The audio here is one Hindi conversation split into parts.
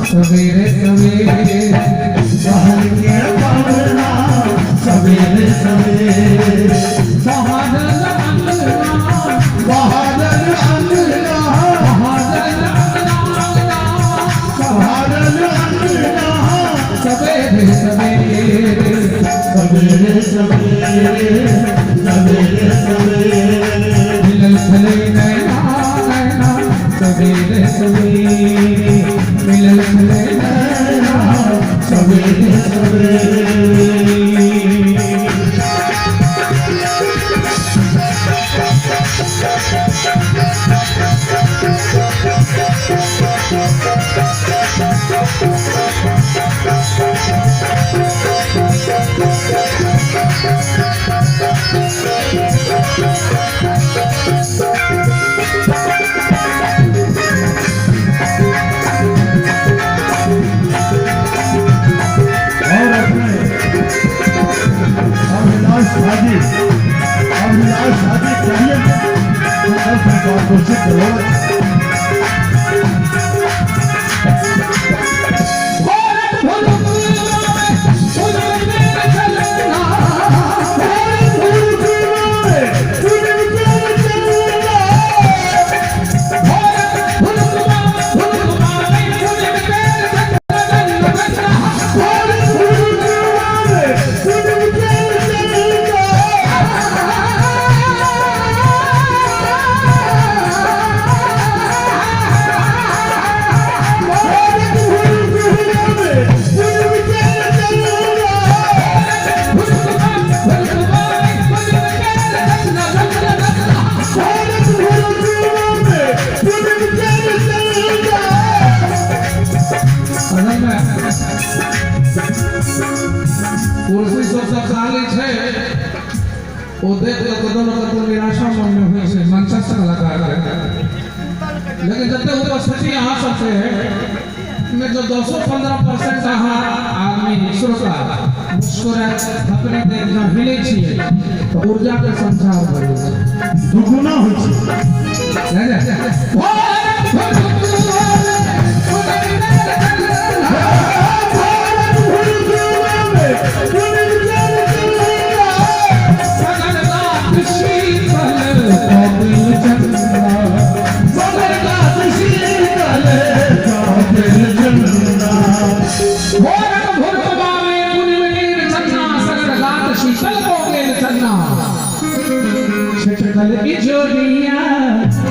सवेरे सवेरे बहल के पवना सवेरे सवेरे बहादुर अंगना बहादुर अंगना बहादुर अंगना सवेरे सवेरे सवेरे सवेरे सवेरे सवेरे मिलन खले नैना नैना सवेरे सवेरे मिलन खले नैना सवेरे सवेरे निराशा मन में हुई से मनसा से कलाकार लेकिन जब तक उपस्थिति यहाँ सबसे है में जो 215% आदमी श्रोता मुस्कुरा अपने देख जहाँ हिले छिए तो ऊर्जा के संचार करे दुगुना हो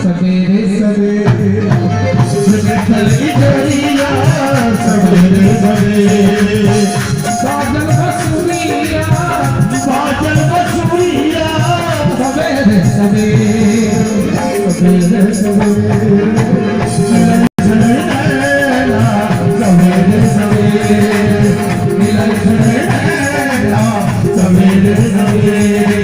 सवेरे सवेरे सवेरे सवेरे बादल बसूरिया बादल सवेरे सवेरे सवेरे